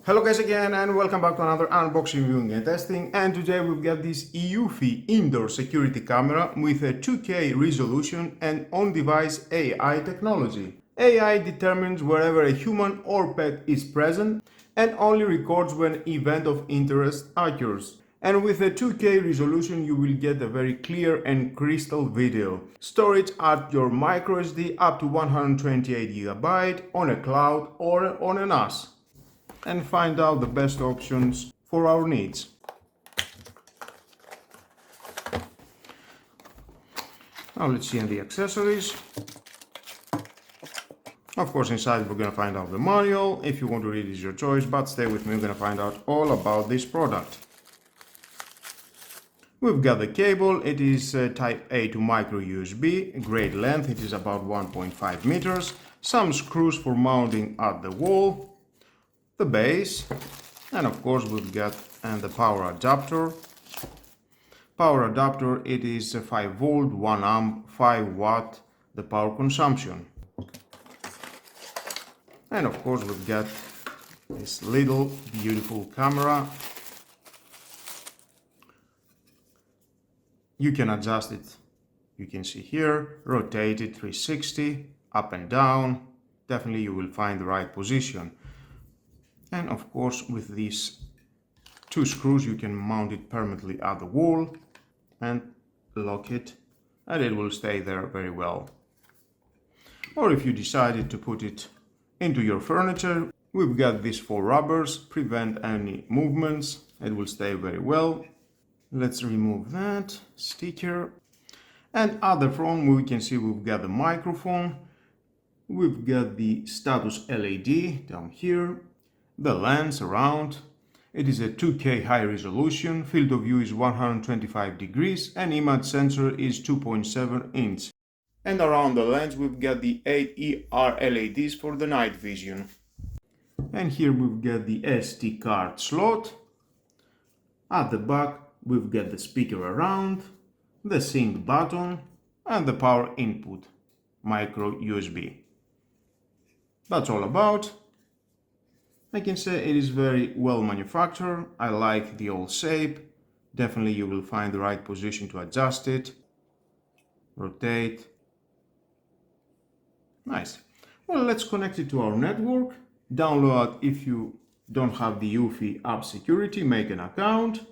Hello guys again and welcome back to another unboxing, viewing and testing, and today we've got this eufy indoor security camera with a 2K resolution and on-device AI technology. AI determines wherever a human or pet is present and only records when event of interest occurs. And with a 2K resolution you will get a very clear and crystal video. Storage at your microSD up to 128GB on a cloud or on a NAS. And find out the best options for our needs. Now let's see in the accessories. Of course, inside we're going to find out the manual. If you want to read, it's your choice, but stay with me, we're going to find out all about this product. We've got the cable. It is type A to micro USB, great length, it is about 1.5 meters. Some screws for mounting at the wall. The base, and of course we've got the power adapter. Power adapter, it is a 5 volt, 1 amp, 5 watt, the power consumption. And of course we've got this little beautiful camera. You can adjust it, you can see here, rotate it 360, up and down. Definitely you will find the right position. And of course with these two screws you can mount it permanently at the wall and lock it, and it will stay there very well. Or if you decided to put it into your furniture, we've got these 4 rubbers, prevent any movements, it will stay very well. Let's remove that sticker. And at the front we can see we've got the microphone, we've got the status LED down here, the lens around. It is a 2K high resolution, field of view is 125 degrees and image sensor is 2.7 inch. And around the lens we've got the 8ER LEDs for the night vision. And here we've got the SD card slot. At the back we've got the speaker around, the sync button and the power input, micro USB. That's all about. I can say it is very well manufactured. I like the old shape. Definitely you will find the right position to adjust it. Rotate. Nice. Well, let's connect it to our network. Download if you don't have the eufy app security, make an account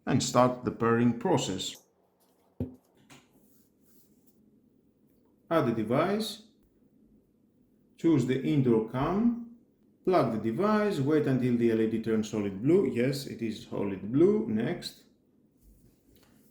and start the pairing process. Add the device. Choose the indoor cam. Plug the device, wait until the LED turns solid blue. Yes, it is solid blue. Next.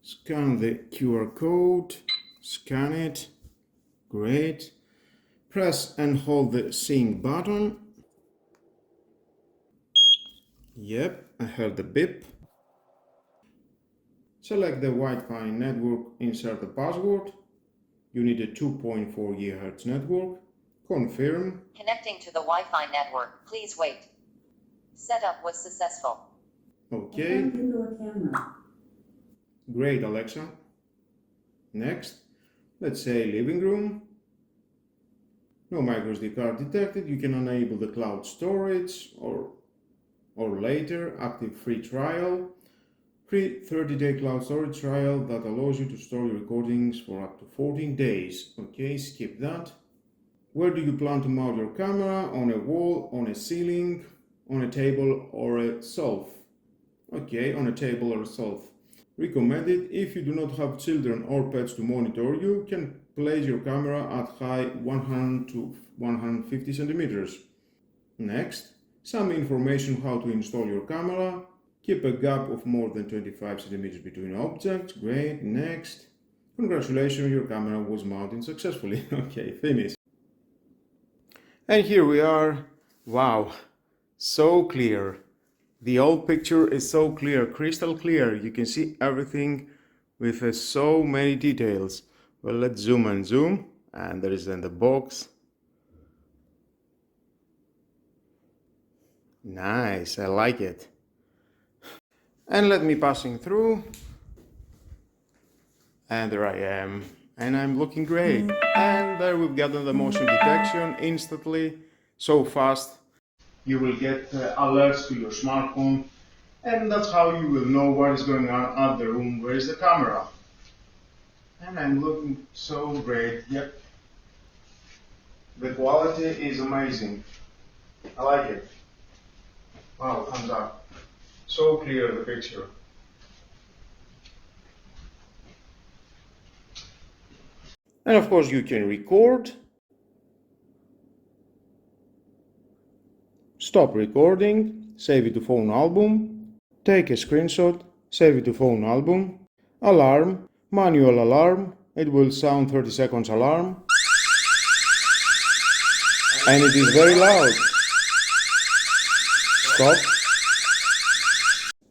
Scan the QR code. Scan it. Great. Press and hold the sync button. Yep, I heard the beep. Select the Wi-Fi network, insert the password. You need a 2.4 GHz network. Confirm. Connecting to the Wi-Fi network. Please wait. Setup was successful. Okay. Great, Alexa. Next. Let's say living room. No microSD card detected. You can enable the cloud storage or later. Active free trial. Free 30-day cloud storage trial that allows you to store your recordings for up to 14 days. Okay, skip that. Where do you plan to mount your camera? On a wall, on a ceiling, on a table or a shelf? Okay, on a table or a shelf. Recommended if you do not have children or pets to monitor, you can place your camera at height 100 to 150 centimeters. Next, some information how to install your camera. Keep a gap of more than 25 centimeters between objects. Great. Next. Congratulations, your camera was mounted successfully. Okay, finish. And here we are. Wow, so clear. The old picture is so clear, crystal clear. You can see everything with so many details. Well, let's zoom and zoom. And there is then the box. Nice, I like it. And let me passing through. And there I am. And I'm looking great. And there we've gotten the motion detection instantly, so fast. You will get alerts to your smartphone, and that's how you will know what is going on at the room. Where is the camera? And I'm looking so great. Yep. The quality is amazing. I like it. Wow, thumbs up. So clear the picture. And of course you can record, stop recording, save it to phone album, take a screenshot, save it to phone album, alarm, manual alarm, it will sound 30 seconds alarm, and it is very loud. Stop.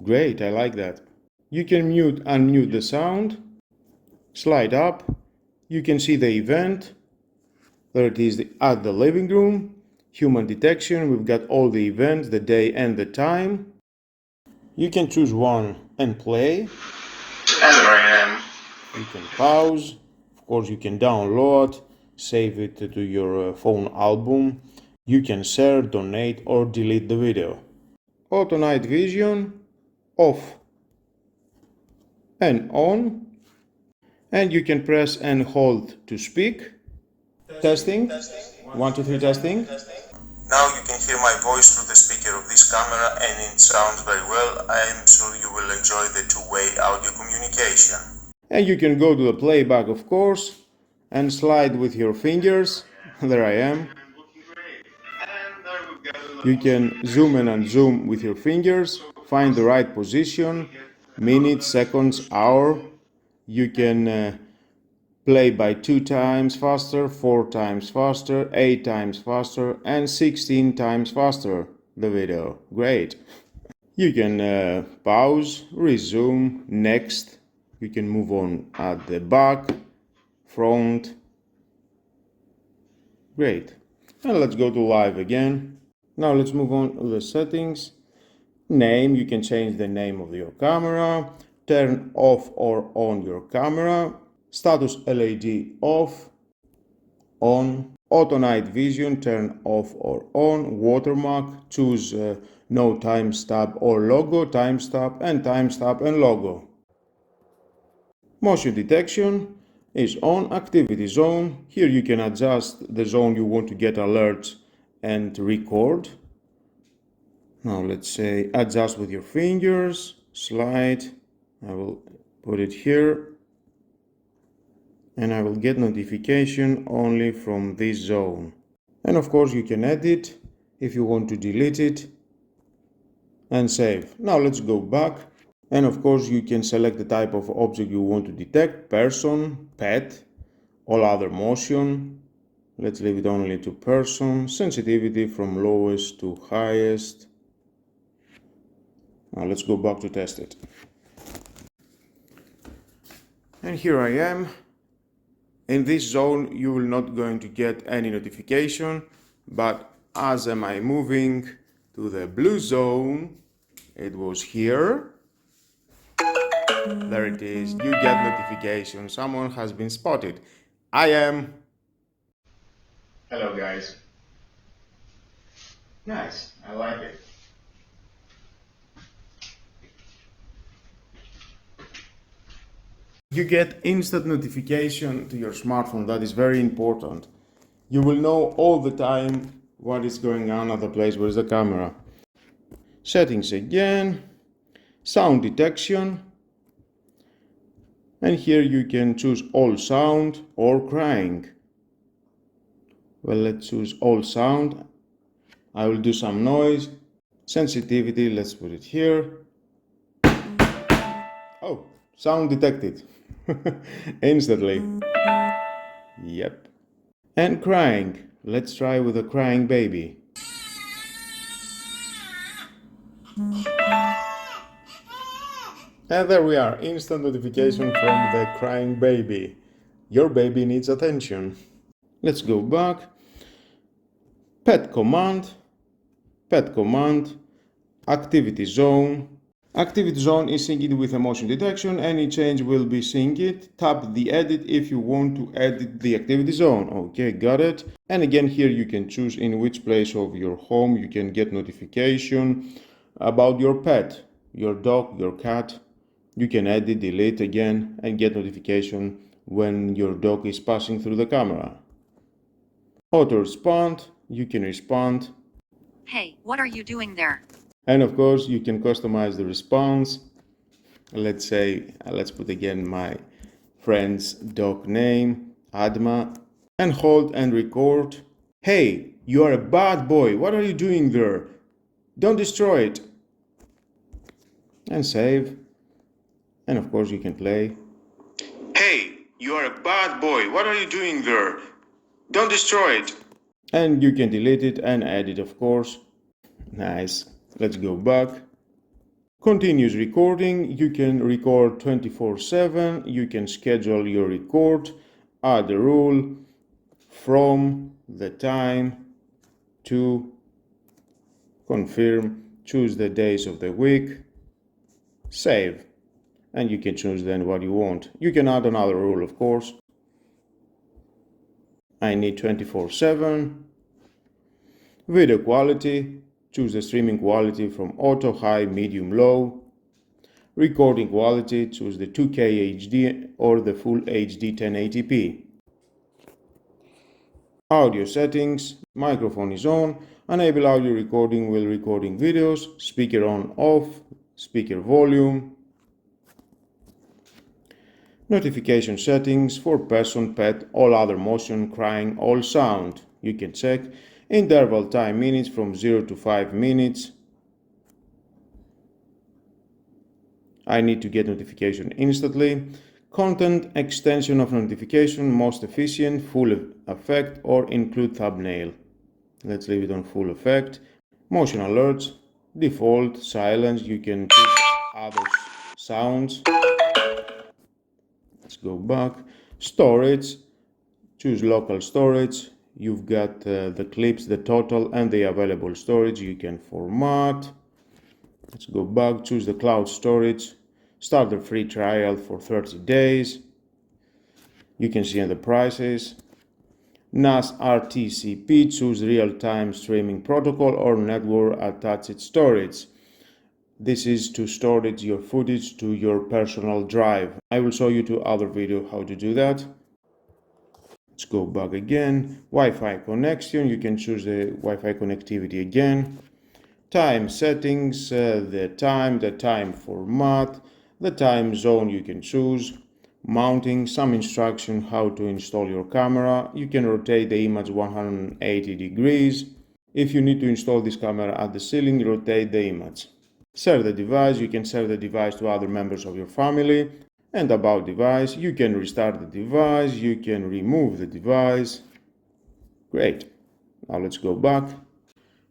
Great, I like that. You can mute, unmute the sound, slide up, you can see the event, there it is at the living room, human detection, we've got all the events, the day and the time. You can choose one and play. And there I am. You can pause, of course you can download, save it to your phone album. You can share, donate or delete the video. Auto night vision, off and on. And you can press and hold to speak. Testing. 1, 2, 3 testing. Now you can hear my voice through the speaker of this camera and it sounds very well. I am sure you will enjoy the two-way audio communication. And you can go to the playback, of course, and slide with your fingers. There I am. You can zoom in and zoom with your fingers, find the right position, minutes, seconds, hour. You can play by 2 times faster, 4 times faster, 8 times faster, and 16 times faster the video. Great. You can pause, resume, next. You can move on at the back, front. Great. And let's go to live again. Now let's move on to the settings. Name, you can change the name of your camera. Turn off or on your camera. Status LED off, on. Auto night vision, turn off or on. Watermark, choose no timestamp or logo, timestamp and timestamp and logo. Motion detection is on. Activity zone, here you can adjust the zone you want to get alerts and record. Now let's say adjust with your fingers, slide, I will put it here, and I will get notification only from this zone. And of course you can edit if you want to delete it and save. Now let's go back, and of course you can select the type of object you want to detect, person, pet, all other motion. Let's leave it only to person, sensitivity from lowest to highest. Now let's go back to test it. And here I am. In this zone you will not going to get any notification, but as am I moving to the blue zone, it was here. There it is, you get notification, someone has been spotted. I am. Hello guys. Nice, I like it. You get instant notification to your smartphone, that is very important. You will know all the time what is going on at the place where is the camera. Settings again, sound detection, and here you can choose all sound or crying. Well, let's choose all sound. I will do some noise. Sensitivity, let's put it here. Oh, sound detected. Instantly. Yep. And crying. Let's try with a crying baby. And there we are, instant notification from the crying baby. Your baby needs attention. Let's go back. Pet command, activity zone, Activity zone is synced with a motion detection. Any change will be synced. Tap the edit if you want to edit the activity zone. Okay, got it. And again, here you can choose in which place of your home you can get notification about your pet, your dog, your cat. You can edit, delete again, and get notification when your dog is passing through the camera. Auto respond, you can respond. Hey, what are you doing there? And of course, you can customize the response. Let's say, let's put again my friend's dog name, Adma, and hold and record. Hey, you are a bad boy. What are you doing there? Don't destroy it. And save. And of course, you can play. Hey, you are a bad boy. What are you doing there? Don't destroy it. And you can delete it and edit, of course. Nice. Let's go back. Continuous recording. You can record 24/7. You can schedule your record. Add a rule from the time to confirm. Choose the days of the week. Save. And you can choose then what you want. You can add another rule, of course. I need 24/7. Video quality. Choose the streaming quality from auto, high, medium, low. Recording quality. Choose the 2K HD or the full HD 1080p. Audio settings. Microphone is on. Enable audio recording while recording videos. Speaker on, off. Speaker volume. Notification settings for person, pet, all other motion, crying, all sound. You can check. Interval time minutes from 0 to 5 minutes. I need to get notification instantly. Content extension of notification, most efficient, full effect or include thumbnail. Let's leave it on full effect. Motion alerts, default, silence. You can choose other sounds. Let's go back. Storage, choose local storage. You've got the clips, the total, and the available storage. You can format. Let's go back, choose the cloud storage. Start the free trial for 30 days. You can see the prices. NAS RTCP, choose real-time streaming protocol or network attached storage. This is to storage your footage to your personal drive. I will show you to other video how to do that. Let's go back again. Wi-Fi connection, you can choose the Wi-Fi connectivity again. Time settings, the time format, the time zone you can choose. Mounting, some instruction how to install your camera. You can rotate the image 180 degrees. If you need to install this camera at the ceiling, rotate the image. Share the device, you can share the device to other members of your family. And about device, you can restart the device, you can remove the device. Great. Now let's go back.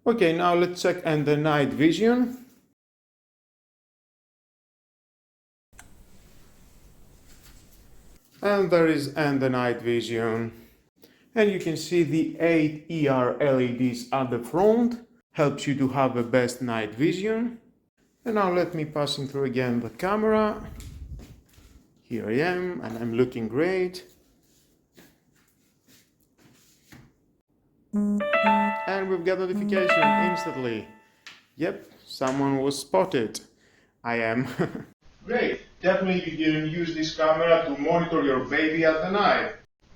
Okay, now let's check the night vision. And there is the night vision. And you can see the 8 ER LEDs at the front. Helps you to have the best night vision. And now let me passing through again the camera. Here I am, and I'm looking great. And we've got notification instantly. Yep, someone was spotted. I am. Great, definitely you can use this camera to monitor your baby at the night.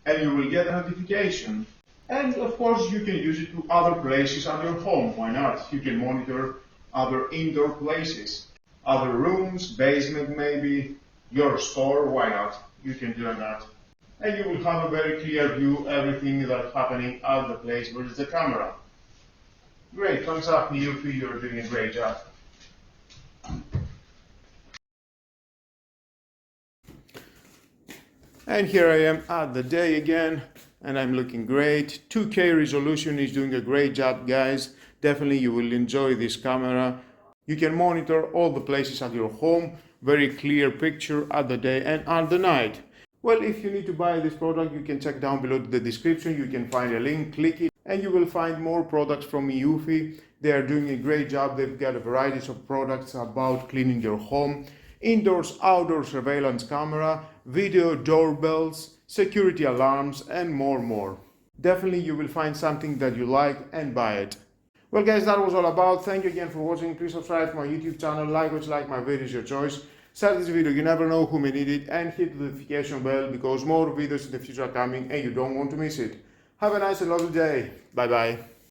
And you will get a notification. And of course you can use it to other places at your home, why not? You can monitor other indoor places. Other rooms, basement maybe. Your store, why not? You can do that. And you will have a very clear view everything that's happening at the place where is the camera. Great, thumbs up eufy, you're doing a great job. And here I am at the day again, and I'm looking great. 2K resolution is doing a great job, guys. Definitely you will enjoy this camera. You can monitor all the places at your home. Very clear picture at the day and at the night. Well, if you need to buy this product, you can check down below the description. You can find a link, click it, and you will find more products from eufy. They are doing a great job. They've got a variety of products about cleaning your home, indoors, outdoor surveillance camera, video doorbells, security alarms, and more. Definitely you will find something that you like and buy it. Well guys, that was all about. Thank you again for watching. Please subscribe to my YouTube channel, like my videos, your choice. Share this video, you never know who may need it, and hit the notification bell because more videos in the future are coming and you don't want to miss it. Have a nice and lovely day. Bye bye.